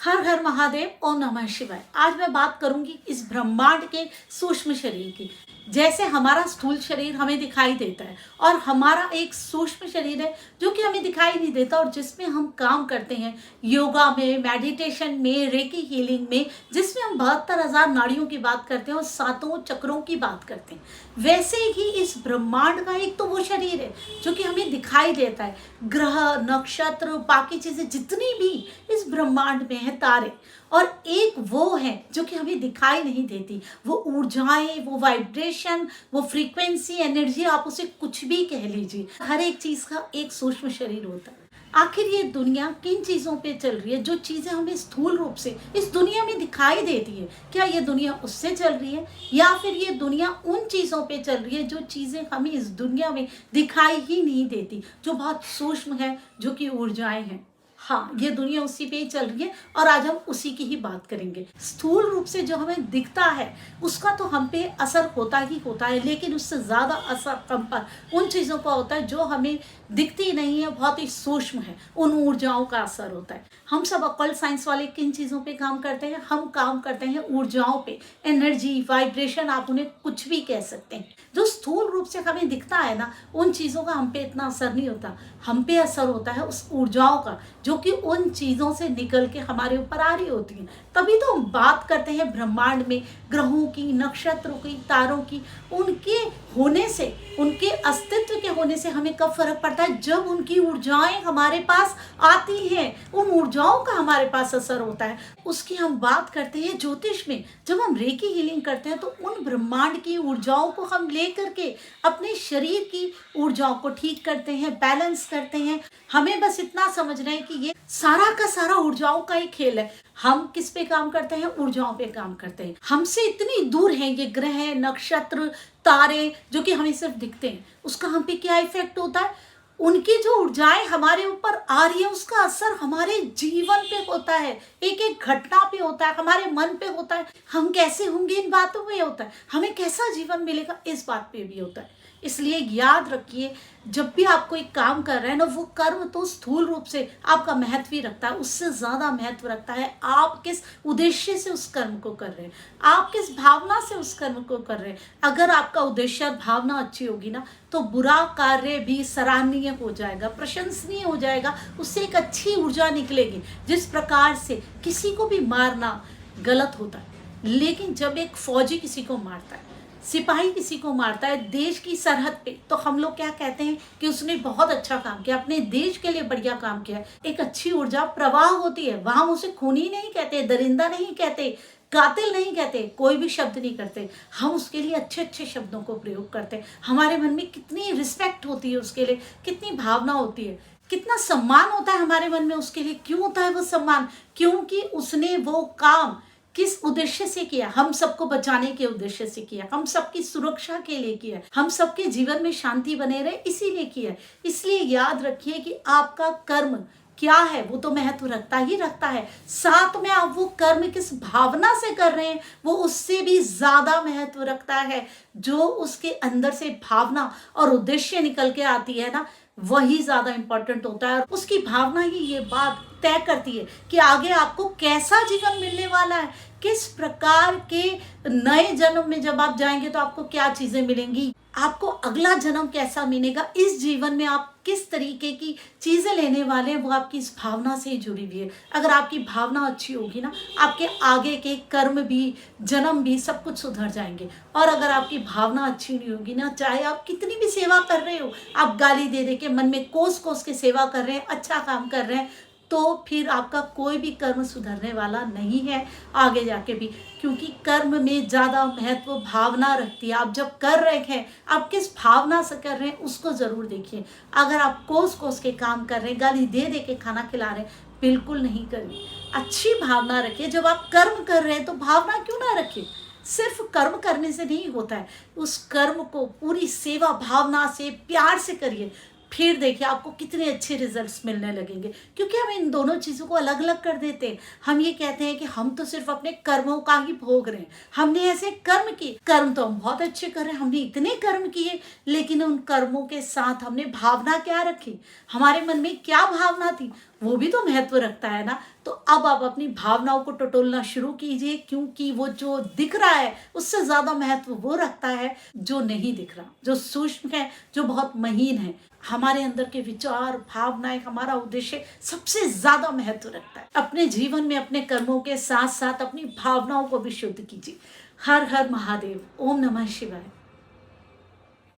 हर हर महादेव, ओम नमः शिवाय। आज मैं बात करूंगी इस ब्रह्मांड के सूक्ष्म शरीर की। जैसे हमारा स्थूल शरीर हमें दिखाई देता है और हमारा एक सूक्ष्म शरीर है जो कि हमें दिखाई नहीं देता और जिसमें हम काम करते हैं योगा में, मेडिटेशन में, रेकी हीलिंग में, जिसमें हम 72,000 नाड़ियों की बात करते हैं और 7 चक्रों की बात करते हैं। वैसे ही इस ब्रह्मांड का एक तो वो शरीर है जो कि हमें दिखाई देता है। ग्रह, नक्षत्र, बाकी चीजें जितनी भी इस ब्रह्मांड में है, तारे, और एक वो है जो कि हमें दिखाई नहीं देती। वो ऊर्जाएं, वो वाइब्रेशन, वो फ्रीक्वेंसी, एनर्जी, आप उसे कुछ भी कह लीजिए। हर एक चीज का एक सूक्ष्म शरीर होता है। आखिर ये दुनिया किन चीजों पे चल रही है? जो चीजें हमें स्थूल रूप से इस दुनिया में दिखाई देती है, क्या ये दुनिया उससे चल रही है या फिर ये दुनिया उन चीजों पे चल रही है जो चीजें हमें इस दुनिया में दिखाई ही नहीं देती, जो बहुत सूक्ष्म है, जो कि ऊर्जाएं हैं। हाँ, ये दुनिया उसी पे ही चल रही है और आज हम उसी की ही बात करेंगे। स्थूल रूप से जो हमें दिखता है उसका तो हम पे असर होता ही होता है, लेकिन उससे ज्यादा असर हम पर उन चीजों का होता है जो हमें दिखती नहीं है, बहुत ही सूक्ष्म है। उन ऊर्जाओं का असर होता है। हम सब ऑकल्ट साइंस वाले किन चीजों पे काम करते हैं? हम काम करते हैं ऊर्जाओं पे, एनर्जी, वाइब्रेशन, आप उन्हें कुछ भी कह सकते हैं। जो स्थूल रूप से हमें दिखता है ना, उन चीजों का हम पे इतना असर नहीं होता। हम पे असर होता है उस ऊर्जाओं का जो कि उन चीजों से निकल के हमारे ऊपर आ रही होती है। तभी तो हम बात करते हैं ब्रह्मांड में ग्रहों की, नक्षत्रों की, तारों की। उनके होने से, उनके अस्तित्व के होने से हमें कब फर्क पड़ता है? जब उनकी ऊर्जाएं हमारे पास आती हैं, उन ऊर्जाओं का हमारे पास असर होता है। उसकी हम बात करते हैं ज्योतिष में। जब हम रेकी हीलिंग करते हैं तो उन ब्रह्मांड की ऊर्जाओं को हम लेकर के अपने शरीर की ऊर्जाओं को ठीक करते हैं, बैलेंस करते हैं। हमें बस इतना समझना है कि ये सारा का सारा ऊर्जाओं का ही खेल है। हम किस पे काम करते हैं? ऊर्जाओं पे काम करते हैं। हमसे इतनी दूर हैं ये ग्रह, नक्षत्र, तारे, जो कि हमें सिर्फ दिखते हैं। उसका हम पे क्या इफेक्ट होता है? उनकी जो ऊर्जाएं हमारे ऊपर आ रही है उसका असर हमारे जीवन पे होता है, एक एक घटना पे होता है, हमारे मन पे होता है। हम कैसे होंगे इन बातों में होता है, हमें कैसा जीवन मिलेगा इस बात पे भी होता है। इसलिए याद रखिए, जब भी आप कोई काम कर रहे हैं ना, वो कर्म तो स्थूल रूप से आपका महत्व ही रखता है। उससे ज्यादा महत्व रखता है आप किस उद्देश्य से उस कर्म को कर रहे हैं, आप किस भावना से उस कर्म को कर रहे हैं। अगर आपका उद्देश्य और भावना अच्छी होगी ना, तो बुरा कार्य भी सराहनीय हो जाएगा, प्रशंसनीय हो जाएगा। उससे एक अच्छी ऊर्जा निकलेगी। जिस प्रकार से किसी को भी मारना गलत होता है, लेकिन जब एक फौजी किसी को मारता है, सिपाही किसी को मारता है देश की सरहद पे, तो हम लोग क्या कहते हैं कि उसने बहुत अच्छा काम किया, अपने देश के लिए बढ़िया काम किया। एक अच्छी ऊर्जा प्रवाह होती है वहां। उसे खूनी नहीं कहते, दरिंदा नहीं कहते, कातिल नहीं कहते, कोई भी शब्द नहीं करते। हम उसके लिए अच्छे अच्छे शब्दों को प्रयोग करते हैं। हमारे मन में कितनी रिस्पेक्ट होती है उसके लिए, कितनी भावना होती है, कितना सम्मान होता है हमारे मन में उसके लिए। क्यों होता है वो सम्मान? क्योंकि उसने वो काम किस उद्देश्य से किया? हम सबको बचाने के उद्देश्य से किया, हम सबकी सुरक्षा के लिए किया, हम सबके जीवन में शांति बने रहे इसीलिए किया। इसलिए याद रखिए कि आपका कर्म क्या है वो तो महत्व रखता ही रखता है, साथ में आप वो कर्म किस भावना से कर रहे हैं वो उससे भी ज्यादा महत्व रखता है। जो उसके अंदर से भावना और उद्देश्य निकल के आती है ना, वही ज्यादा इंपॉर्टेंट होता है। और उसकी भावना ही ये बात तय करती है कि आगे आपको कैसा जीवन मिलने वाला है, किस प्रकार के नए जन्म में जब आप जाएंगे तो आपको क्या चीजें मिलेंगी, आपको अगला जन्म कैसा मिलेगा, इस जीवन में आप किस तरीके की चीजें लेने वाले हैं, वो आपकी इस भावना से ही जुड़ी हुई है। अगर आपकी भावना अच्छी होगी ना, आपके आगे के कर्म भी, जन्म भी, सब कुछ सुधर जाएंगे। और अगर आपकी भावना अच्छी नहीं होगी ना, चाहे आप कितनी भी सेवा कर रहे हो, आप गाली दे दे के मन में कोस कोस के सेवा कर रहे हैं, अच्छा काम कर रहे हैं, तो फिर आपका कोई भी कर्म सुधरने वाला नहीं है आगे जाके भी। क्योंकि कर्म में ज्यादा महत्व भावना रखती है। आप जब कर रहे हैं, आप किस भावना से कर रहे हैं उसको जरूर देखिए। अगर आप कोस कोस के काम कर रहे हैं, गाली दे दे के खाना खिला रहे हैं, बिल्कुल नहीं करिए। अच्छी भावना रखिए। जब आप कर्म कर रहे हैं तो भावना क्यों ना रखिए? सिर्फ कर्म करने से नहीं होता है, उस कर्म को पूरी सेवा भावना से, प्यार से करिए। फिर देखिए आपको कितने अच्छे रिजल्ट्स मिलने लगेंगे। क्योंकि हम इन दोनों चीज़ों को अलग अलग कर देते हैं। हम ये कहते हैं कि हम तो सिर्फ अपने कर्मों का ही भोग रहे हैं, हमने ऐसे कर्म किए, कर्म तो हम बहुत अच्छे कर रहे हैं, हमने इतने कर्म किए, लेकिन उन कर्मों के साथ हमने भावना क्या रखी, हमारे मन में क्या भावना थी, वो भी तो महत्व रखता है ना। तो अब आप अपनी भावनाओं को टटोलना शुरू कीजिए, क्योंकि वो जो दिख रहा है उससे ज्यादा महत्व वो रखता है जो नहीं दिख रहा, जो सूक्ष्म है, जो बहुत महीन है। हमारे अंदर के विचार, भावनाएं, हमारा उद्देश्य सबसे ज्यादा महत्व रखता है। अपने जीवन में अपने कर्मों के साथ साथ अपनी भावनाओं को भी शुद्ध कीजिए। हर हर महादेव। ओम नमः शिवाय।